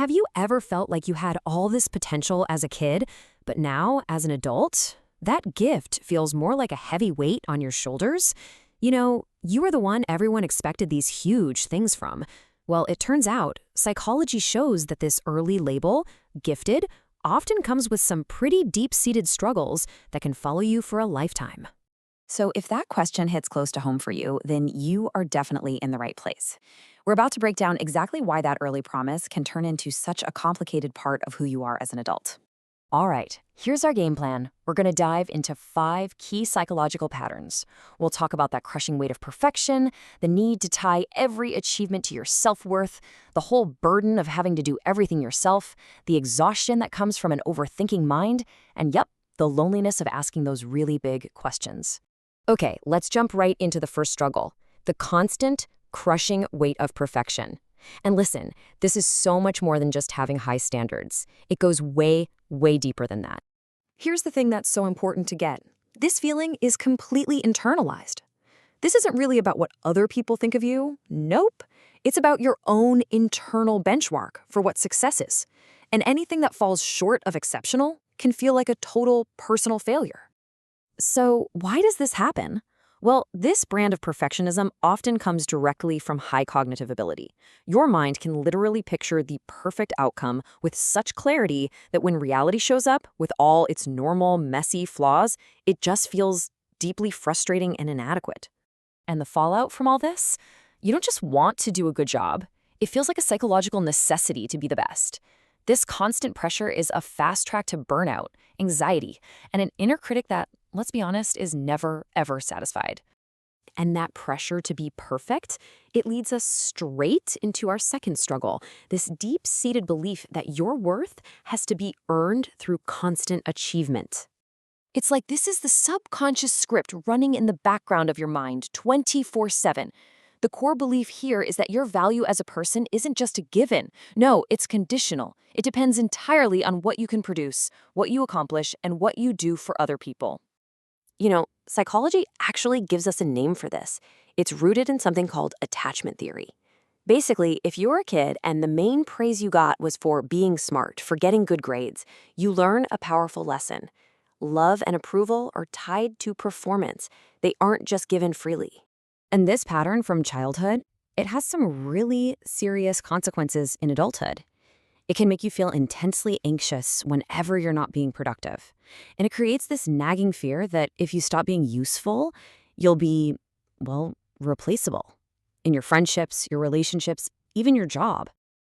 Have you ever felt like you had all this potential as a kid, but now, as an adult, that gift feels more like a heavy weight on your shoulders? You are the one everyone expected these huge things from. Well, it turns out psychology shows that this early label, gifted, often comes with some pretty deep-seated struggles that can follow you for a lifetime. So if that question hits close to home for you, then you are definitely in the right place. We're about to break down exactly why that early promise can turn into such a complicated part of who you are as an adult. All right, here's our game plan. We're going to dive into 5 key psychological patterns. We'll talk about that crushing weight of perfection, the need to tie every achievement to your self-worth, the whole burden of having to do everything yourself, the exhaustion that comes from an overthinking mind, and the loneliness of asking those really big questions. Okay, let's jump right into the first struggle, the constant, crushing weight of perfection. And listen, this is so much more than just having high standards. It goes way, way deeper than that. Here's the thing that's so important to get. This feeling is completely internalized. This isn't really about what other people think of you. Nope. It's about your own internal benchmark for what success is. And anything that falls short of exceptional can feel like a total personal failure. So why does this happen? Well, this brand of perfectionism often comes directly from high cognitive ability. Your mind can literally picture the perfect outcome with such clarity that when reality shows up with all its normal, messy flaws, it just feels deeply frustrating and inadequate. And the fallout from all this? You don't just want to do a good job. It feels like a psychological necessity to be the best. This constant pressure is a fast track to burnout, anxiety, and an inner critic that, let's be honest, is never, ever satisfied. And that pressure to be perfect, it leads us straight into our second struggle, this deep-seated belief that your worth has to be earned through constant achievement. It's like this is the subconscious script running in the background of your mind 24/7. The core belief here is that your value as a person isn't just a given. No, it's conditional. It depends entirely on what you can produce, what you accomplish, and what you do for other people. Psychology actually gives us a name for this. It's rooted in something called attachment theory. Basically, if you're a kid and the main praise you got was for being smart, for getting good grades, you learn a powerful lesson. Love and approval are tied to performance. They aren't just given freely. And this pattern from childhood, it has some really serious consequences in adulthood. It can make you feel intensely anxious whenever you're not being productive. And it creates this nagging fear that if you stop being useful, you'll be, replaceable. In your friendships, your relationships, even your job.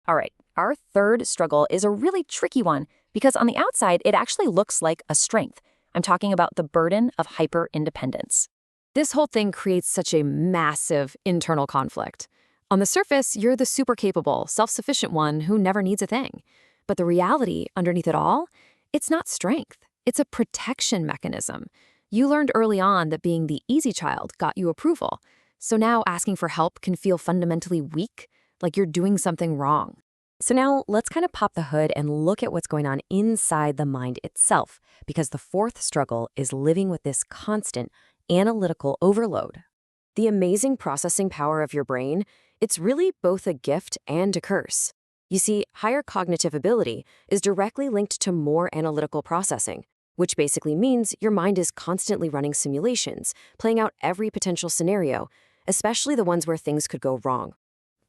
All right, our third struggle is a really tricky one because on the outside, it actually looks like a strength. I'm talking about the burden of hyper-independence. This whole thing creates such a massive internal conflict. On the surface, you're the super capable, self-sufficient one who never needs a thing. But the reality underneath it all, it's not strength. It's a protection mechanism. You learned early on that being the easy child got you approval. So now asking for help can feel fundamentally weak, like you're doing something wrong. So now let's kind of pop the hood and look at what's going on inside the mind itself, because the fourth struggle is living with this constant analytical overload. The amazing processing power of your brain, it's really both a gift and a curse. You see, higher cognitive ability is directly linked to more analytical processing, which basically means your mind is constantly running simulations, playing out every potential scenario, especially the ones where things could go wrong.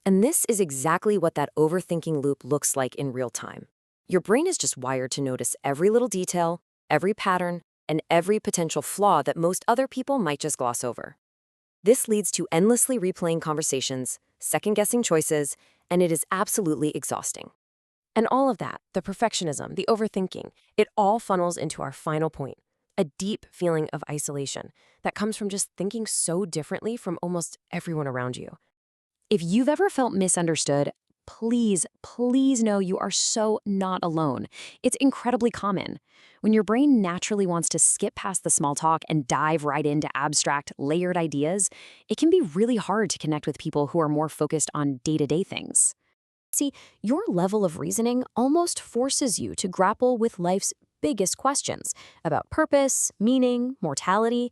And this is exactly what that overthinking loop looks like in real time. Your brain is just wired to notice every little detail, every pattern, and every potential flaw that most other people might just gloss over. This leads to endlessly replaying conversations, second-guessing choices, and it is absolutely exhausting. And all of that, the perfectionism, the overthinking, it all funnels into our final point, a deep feeling of isolation that comes from just thinking so differently from almost everyone around you. If you've ever felt misunderstood, please know you are so not alone. It's incredibly common. When your brain naturally wants to skip past the small talk and dive right into abstract, layered ideas, it can be really hard to connect with people who are more focused on day-to-day things. See, your level of reasoning almost forces you to grapple with life's biggest questions about purpose, meaning, mortality.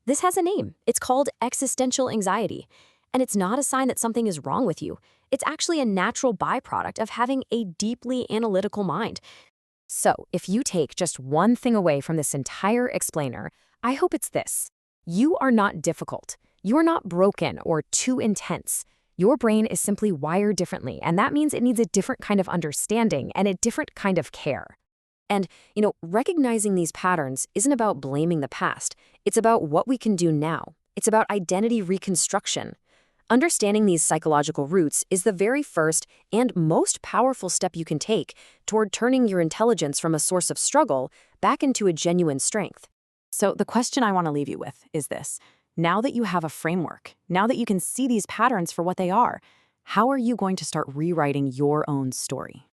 This has a name. It's called existential anxiety. And it's not a sign that something is wrong with you. It's actually a natural byproduct of having a deeply analytical mind. So, if you take just one thing away from this entire explainer, I hope it's this. You are not difficult. You are not broken or too intense. Your brain is simply wired differently, and that means it needs a different kind of understanding and a different kind of care. And, recognizing these patterns isn't about blaming the past. It's about what we can do now. It's about identity reconstruction. Understanding these psychological roots is the very first and most powerful step you can take toward turning your intelligence from a source of struggle back into a genuine strength. So the question I want to leave you with is this. Now that you have a framework, now that you can see these patterns for what they are, how are you going to start rewriting your own story?